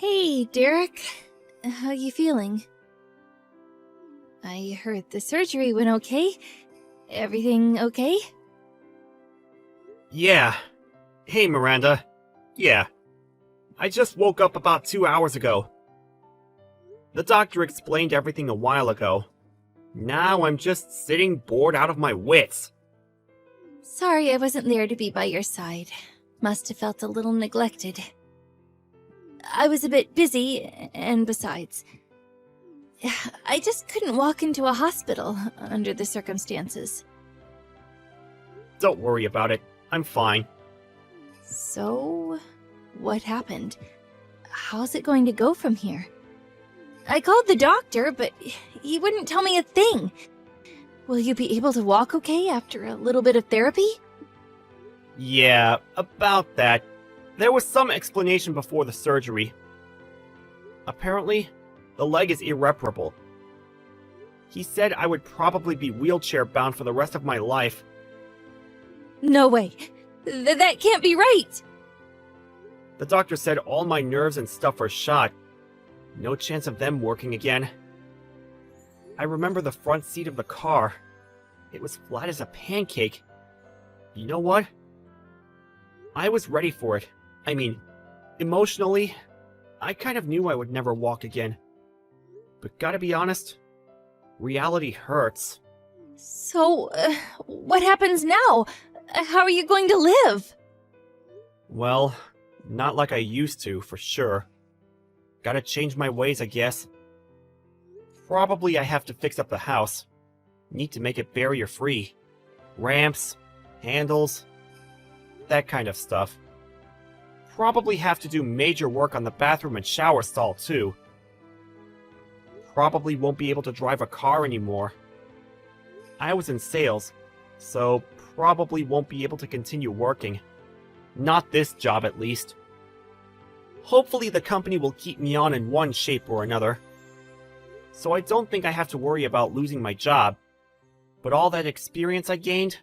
Hey, Derek. How you feeling? I heard the surgery went okay. Everything okay? Yeah. Hey, Miranda. Yeah. I just woke up about 2 hours ago. The doctor explained everything a while ago. Now I'm just sitting bored out of my wits. Sorry I wasn't there to be by your side. Must have felt a little neglected. I was a bit busy, and besides, I just couldn't walk into a hospital under the circumstances. Don't worry about it. I'm fine. So, what happened? How's it going to go from here? I called the doctor, but he wouldn't tell me a thing. Will you be able to walk okay after a little bit of therapy? Yeah, about that. There was some explanation before the surgery. Apparently, the leg is irreparable. He said I would probably be wheelchair-bound for the rest of my life. No way. That can't be right. The doctor said all my nerves and stuff are shot. No chance of them working again. I remember the front seat of the car. It was flat as a pancake. You know what? I was ready for it. I mean, emotionally, I kind of knew I would never walk again. But gotta be honest, reality hurts. So, what happens now? How are you going to live? Well, not like I used to, for sure. Gotta change my ways, I guess. Probably I have to fix up the house. Need to make it barrier-free. Ramps, handles, that kind of stuff. Probably have to do major work on the bathroom and shower stall, too. Probably won't be able to drive a car anymore. I was in sales, so probably won't be able to continue working. Not this job, at least. Hopefully the company will keep me on in one shape or another. So I don't think I have to worry about losing my job. But all that experience I gained,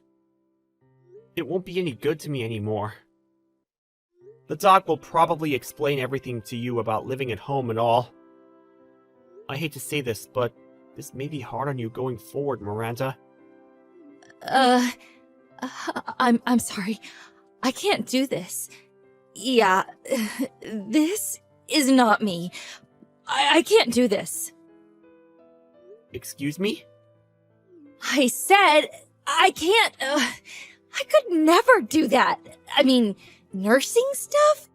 it won't be any good to me anymore. The doc will probably explain everything to you about living at home and all. I hate to say this, but this may be hard on you going forward, Miranda. I'm sorry. I can't do this. Yeah, this is not me. I can't do this. Excuse me? I said I can't. I could never do that. I mean, nursing stuff?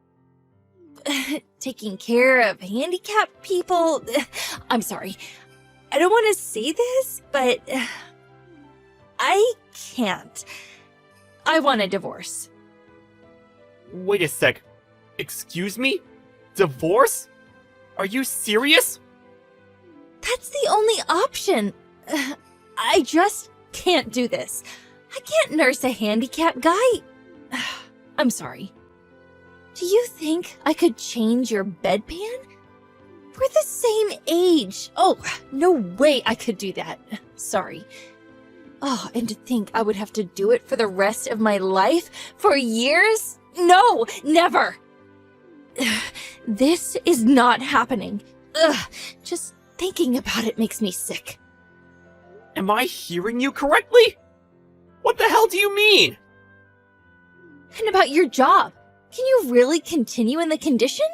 Taking care of handicapped people? I'm sorry. I don't want to say this, but I can't. I want a divorce. Wait a sec. Excuse me? Divorce? Are you serious? That's the only option. I just can't do this. I can't nurse a handicapped guy. I'm sorry. Do you think I could change your bedpan? We're the same age. Oh, no way I could do that. Sorry. Oh, and to think I would have to do it for the rest of my life? For years? No, never. This is not happening. Just thinking about it makes me sick. Am I hearing you correctly? What the hell do you mean? And about your job. Can you really continue in the condition?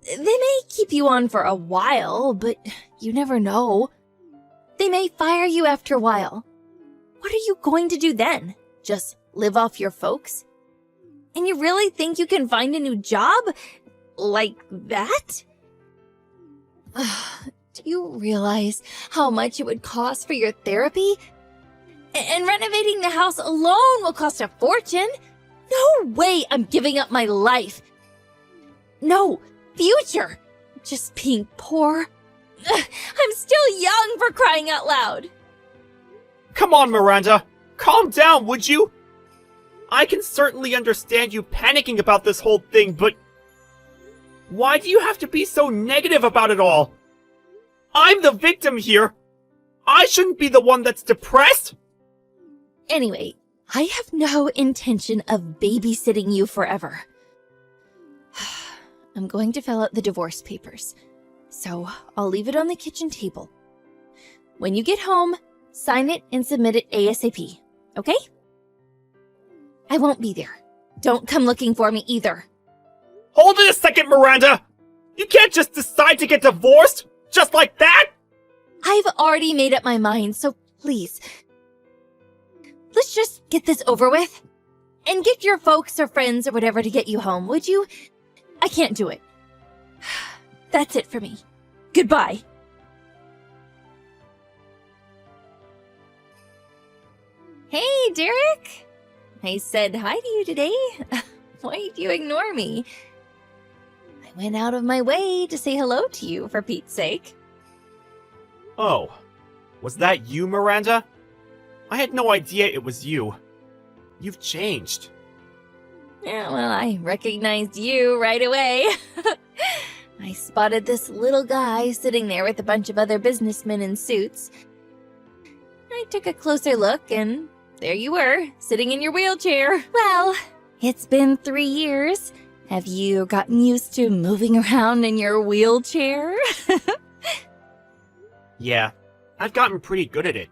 They may keep you on for a while, but you never know. They may fire you after a while. What are you going to do then? Just live off your folks? And you really think you can find a new job? Like that? Do you realize how much it would cost for your therapy? And renovating the house alone will cost a fortune. No way I'm giving up my life. No, future. Just being poor. I'm still young, for crying out loud. Come on, Miranda. Calm down, would you? I can certainly understand you panicking about this whole thing, but why do you have to be so negative about it all? I'm the victim here. I shouldn't be the one that's depressed. Anyway, I have no intention of babysitting you forever. I'm going to fill out the divorce papers. So I'll leave it on the kitchen table. When you get home, sign it and submit it ASAP, okay? I won't be there. Don't come looking for me either. Hold it a second, Miranda! You can't just decide to get divorced, just like that! I've already made up my mind, so please, let's just get this over with. And get your folks or friends or whatever to get you home, would you? I can't do it. That's it for me. Goodbye. Hey, Derek. I said hi to you today. Why'd you ignore me? I went out of my way to say hello to you, for Pete's sake. Oh, was that you, Miranda? I had no idea it was you. You've changed. Yeah, well, I recognized you right away. I spotted this little guy sitting there with a bunch of other businessmen in suits. I took a closer look, and there you were, sitting in your wheelchair. Well, it's been 3 years. Have you gotten used to moving around in your wheelchair? Yeah, I've gotten pretty good at it.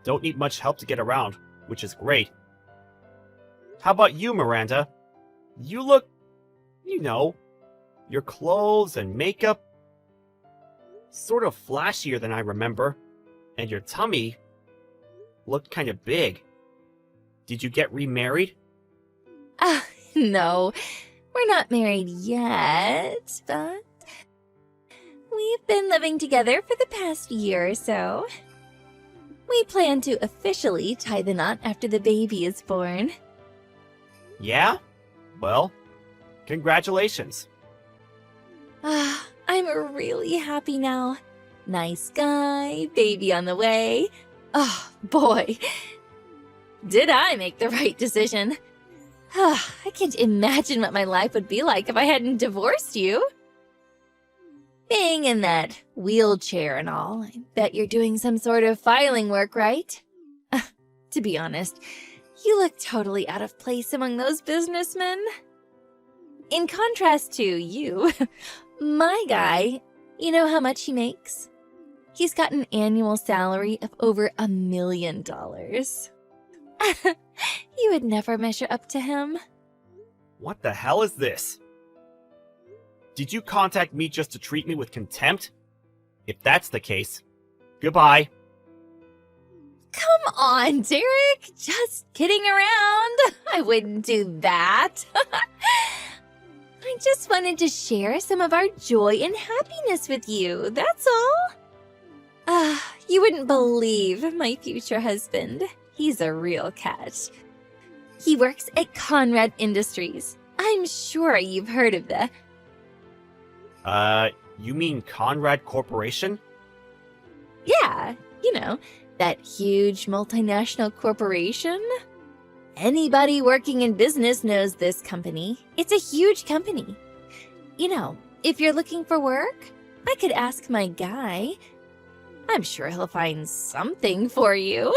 Don't need much help to get around, which is great. How about you, Miranda? You look, your clothes and makeup, sort of flashier than I remember, and your tummy looked kind of big. Did you get remarried? No, we're not married yet, but we've been living together for the past year or so. We plan to officially tie the knot after the baby is born. Yeah? Well, congratulations. I'm really happy now. Nice guy, baby on the way. Oh, boy. Did I make the right decision? I can't imagine what my life would be like if I hadn't divorced you. Being in that wheelchair and all, I bet you're doing some sort of filing work, right? To be honest, you look totally out of place among those businessmen. In contrast to you, my guy, you know how much he makes? He's got an annual salary of over $1 million. You would never measure up to him. What the hell is this? Did you contact me just to treat me with contempt? If that's the case, goodbye. Come on, Derek. Just kidding around. I wouldn't do that. I just wanted to share some of our joy and happiness with you, that's all. You wouldn't believe my future husband. He's a real catch. He works at Conrad Industries. I'm sure you've heard of the... You mean Conrad Corporation? Yeah, that huge multinational corporation. Anybody working in business knows this company. It's a huge company. If you're looking for work, I could ask my guy. I'm sure he'll find something for you.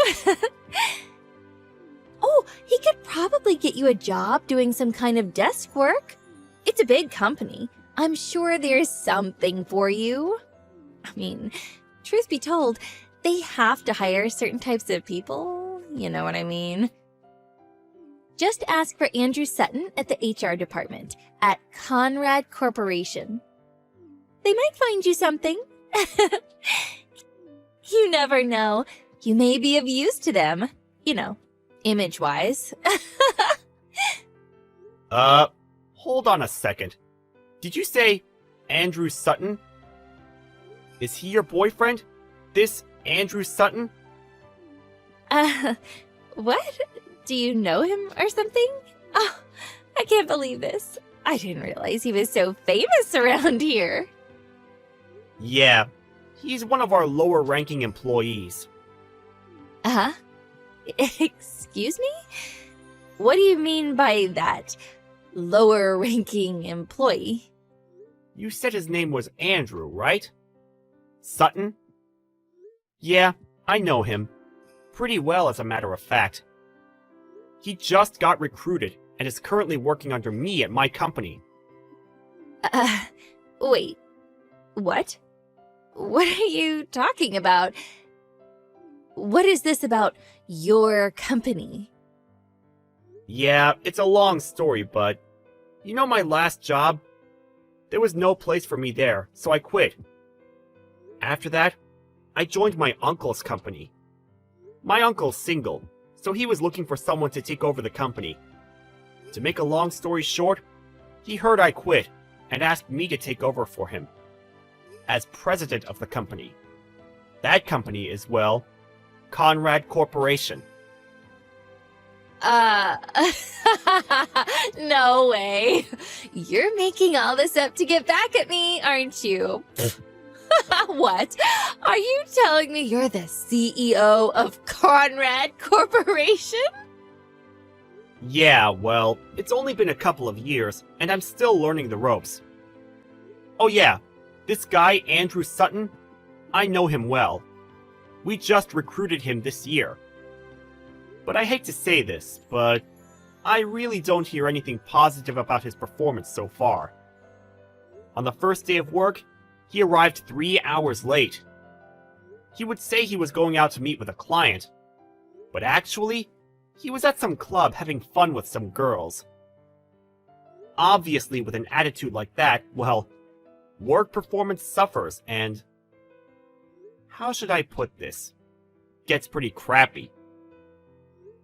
Oh, he could probably get you a job doing some kind of desk work. It's a big company. I'm sure there's something for you. I mean, truth be told, they have to hire certain types of people. You know what I mean? Just ask for Andrew Sutton at the HR department at Conrad Corporation. They might find you something. You never know. You may be of use to them. Image-wise. Hold on a second. Did you say Andrew Sutton? Is he your boyfriend? This Andrew Sutton? What? Do you know him or something? Oh, I can't believe this. I didn't realize he was so famous around here. Yeah, he's one of our lower-ranking employees. Excuse me? What do you mean by that? Lower-ranking employee? You said his name was Andrew, right? Sutton? Yeah, I know him. Pretty well, as a matter of fact. He just got recruited and is currently working under me at my company. Uh, wait. What? What are you talking about? What is this about your company? Yeah, it's a long story, but you know my last job? There was no place for me there, so I quit. After that, I joined my uncle's company. My uncle's single, so he was looking for someone to take over the company. To make a long story short, he heard I quit and asked me to take over for him as president of the company. That company is, well, Conrad Corporation. No way. You're making all this up to get back at me, aren't you? What? Are you telling me you're the CEO of Conrad Corporation? Yeah, well, it's only been a couple of years, and I'm still learning the ropes. Oh yeah, this guy, Andrew Sutton, I know him well. We just recruited him this year. But I hate to say this, but I really don't hear anything positive about his performance so far. On the first day of work, he arrived 3 hours late. He would say he was going out to meet with a client, but actually, he was at some club having fun with some girls. Obviously, with an attitude like that, well, work performance suffers and... how should I put this? Gets pretty crappy.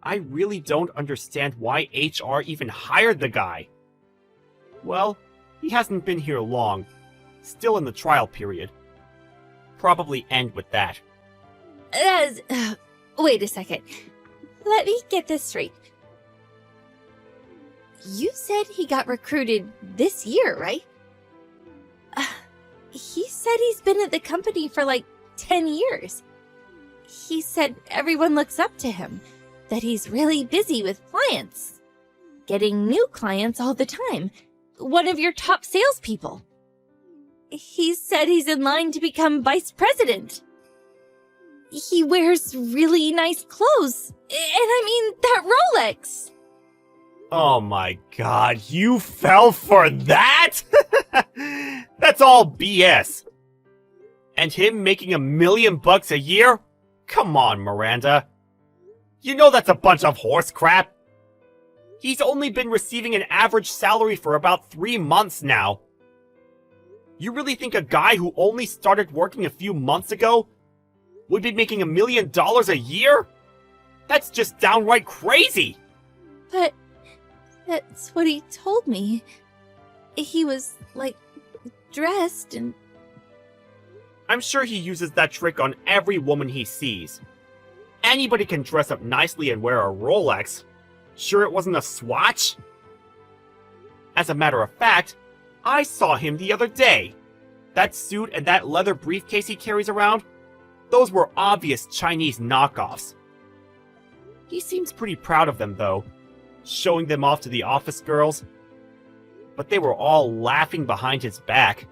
I really don't understand why HR even hired the guy. Well, he hasn't been here long. Still in the trial period. Probably end with that. Wait a second. Let me get this straight. You said he got recruited this year, right? He said he's been at the company for like 10 years. He said everyone looks up to him, that he's really busy with clients. Getting new clients all the time. One of your top salespeople. He said he's in line to become vice president. He wears really nice clothes. And I mean, that Rolex. Oh my god, you fell for that?! That's all BS. And him making $1 million a year? Come on, Miranda. You know that's a bunch of horse crap. He's only been receiving an average salary for about 3 months now. You really think a guy who only started working a few months ago would be making $1 million a year? That's just downright crazy! But that's what he told me. He was, like, dressed and... I'm sure he uses that trick on every woman he sees. Anybody can dress up nicely and wear a Rolex. Sure it wasn't a Swatch? As a matter of fact, I saw him the other day. That suit and that leather briefcase he carries around, those were obvious Chinese knockoffs. He seems pretty proud of them, though, showing them off to the office girls. But they were all laughing behind his back.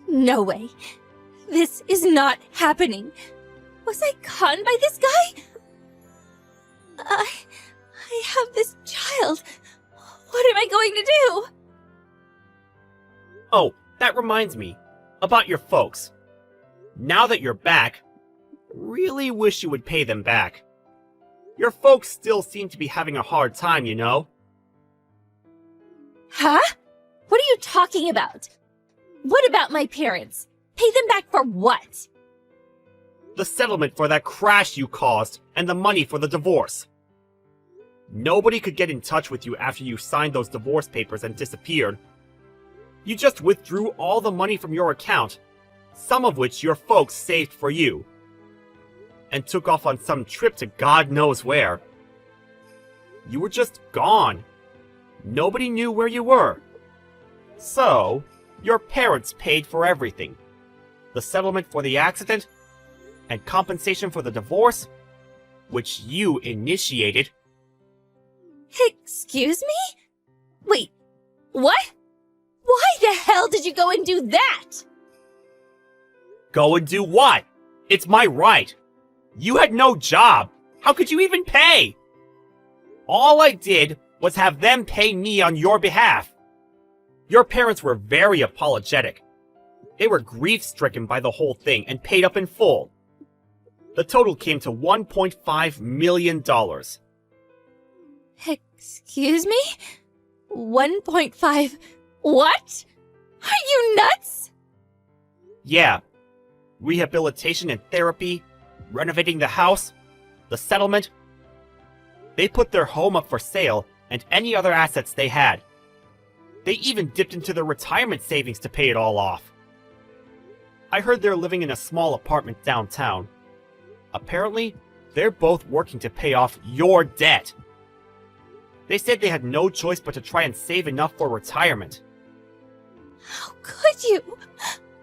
No way. This is not happening. Was I conned by this guy? I have this child. What am I going to do? Oh, that reminds me. About your folks. Now that you're back, really wish you would pay them back. Your folks still seem to be having a hard time, you know? Huh? What are you talking about? What about my parents? Pay them back for what? The settlement for that crash you caused, and the money for the divorce. Nobody could get in touch with you after you signed those divorce papers and disappeared. You just withdrew all the money from your account, some of which your folks saved for you, and took off on some trip to God knows where. You were just gone. Nobody knew where you were. So, your parents paid for everything. The settlement for the accident, and compensation for the divorce, which you initiated. Excuse me? Wait, what? Why the hell did you go and do that? Go and do what? It's my right. You had no job. How could you even pay? All I did was have them pay me on your behalf. Your parents were very apologetic. They were grief-stricken by the whole thing and paid up in full. The total came to $1.5 million. Excuse me? 1.5... What? Are you nuts? Yeah. Rehabilitation and therapy, renovating the house, the settlement. They put their home up for sale and any other assets they had. They even dipped into their retirement savings to pay it all off. I heard they're living in a small apartment downtown. Apparently, they're both working to pay off your debt. They said they had no choice but to try and save enough for retirement. How could you?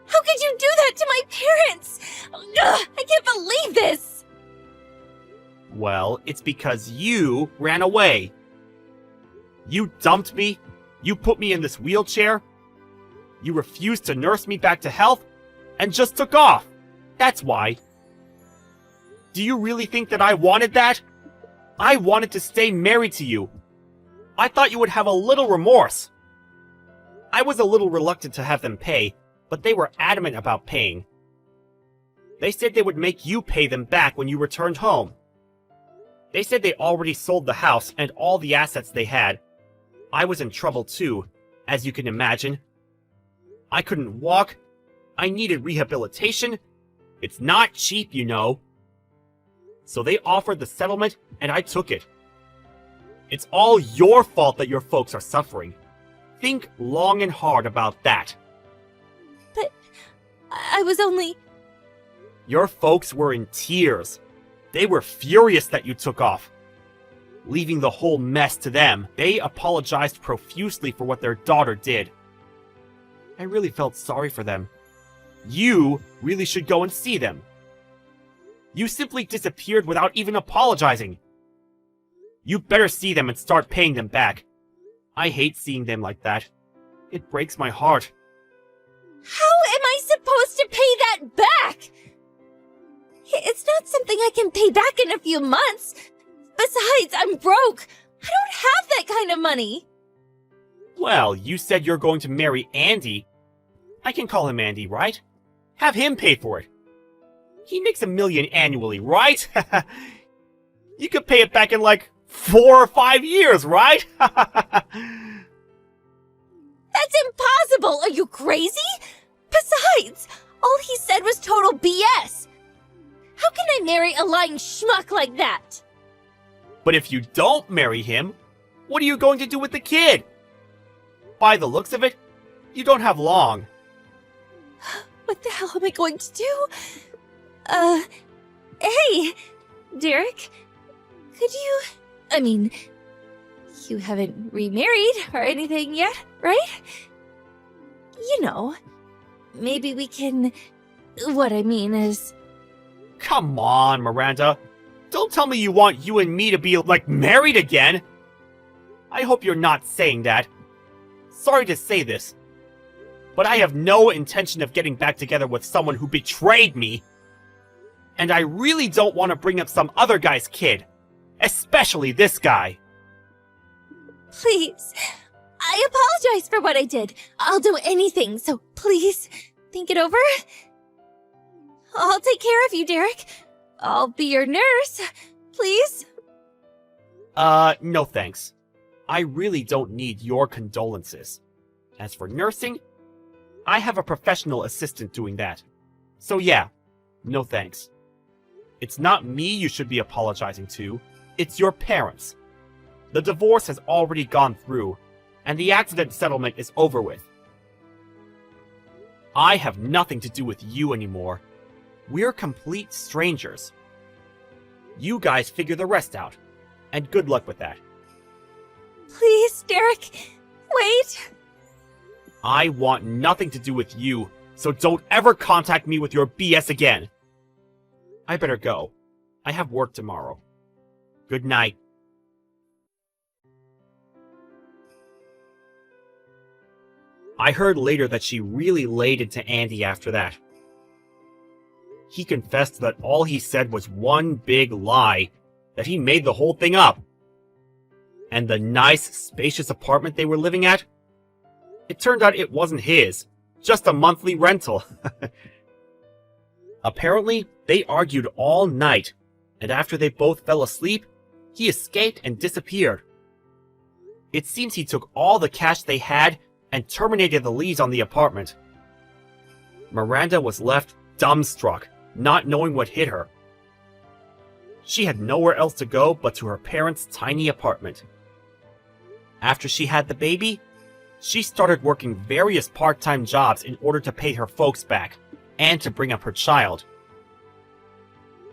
How could you do that to my parents? Ugh, I can't believe this! Well, it's because you ran away. You dumped me. You put me in this wheelchair. You refused to nurse me back to health and just took off. That's why. Do you really think that I wanted that? I wanted to stay married to you. I thought you would have a little remorse. I was a little reluctant to have them pay, but they were adamant about paying. They said they would make you pay them back when you returned home. They said they already sold the house and all the assets they had. I was in trouble too, as you can imagine. I couldn't walk. I needed rehabilitation. It's not cheap, you know. So they offered the settlement, and I took it. It's all your fault that your folks are suffering. Think long and hard about that. But I was only... Your folks were in tears. They were furious that you took off. Leaving the whole mess to them, they apologized profusely for what their daughter did. I really felt sorry for them. You really should go and see them. You simply disappeared without even apologizing. You better see them and start paying them back. I hate seeing them like that. It breaks my heart. How am I supposed to pay that back? It's not something I can pay back in a few months. Besides, I'm broke. I don't have that kind of money. Well, you said you're going to marry Andy. I can call him Andy, right? Have him pay for it. He makes $1 million annually, right? You could pay it back in like 4 or 5 years, right? That's impossible! Are you crazy? Besides, all he said was total BS. How can I marry a lying schmuck like that? But if you don't marry him, what are you going to do with the kid? By the looks of it, you don't have long. What the hell am I going to do? Hey, Derek, could you... I mean, you haven't remarried or anything yet, right? You know, maybe we can... What I mean is... Come on, Miranda. Don't tell me you want you and me to be, like, married again. I hope you're not saying that. Sorry to say this, but I have no intention of getting back together with someone who betrayed me. And I really don't want to bring up some other guy's kid. Especially this guy. Please, I apologize for what I did. I'll do anything, so please, think it over. I'll take care of you, Derek. I'll be your nurse. Please? No thanks. I really don't need your condolences. As for nursing, I have a professional assistant doing that. So yeah, no thanks. It's not me you should be apologizing to. It's your parents. The divorce has already gone through, and the accident settlement is over with. I have nothing to do with you anymore. We're complete strangers. You guys figure the rest out, and good luck with that. Please, Derek, wait. I want nothing to do with you, so don't ever contact me with your BS again. I better go. I have work tomorrow. Good night. I heard later that she really laid into Andy after that. He confessed that all he said was one big lie, that he made the whole thing up. And the nice, spacious apartment they were living at? It turned out it wasn't his, just a monthly rental. Apparently, they argued all night, and after they both fell asleep, he escaped and disappeared. It seems he took all the cash they had and terminated the lease on the apartment. Miranda was left dumbstruck, not knowing what hit her. She had nowhere else to go but to her parents' tiny apartment. After she had the baby, she started working various part-time jobs in order to pay her folks back and to bring up her child.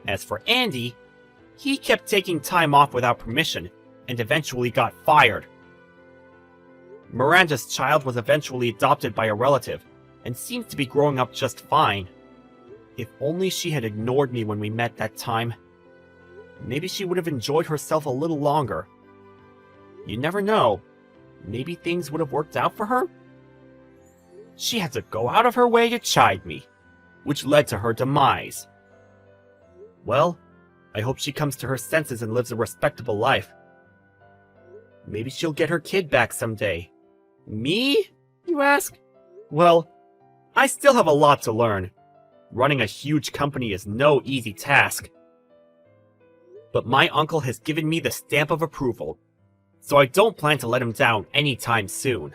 As for Andy, he kept taking time off without permission and eventually got fired. Miranda's child was eventually adopted by a relative and seems to be growing up just fine. If only she had ignored me when we met that time. Maybe she would have enjoyed herself a little longer. You never know. Maybe things would have worked out for her? She had to go out of her way to chide me, which led to her demise. Well, I hope she comes to her senses and lives a respectable life. Maybe she'll get her kid back someday. Me, you ask? Well, I still have a lot to learn. Running a huge company is no easy task. But my uncle has given me the stamp of approval, so I don't plan to let him down anytime soon.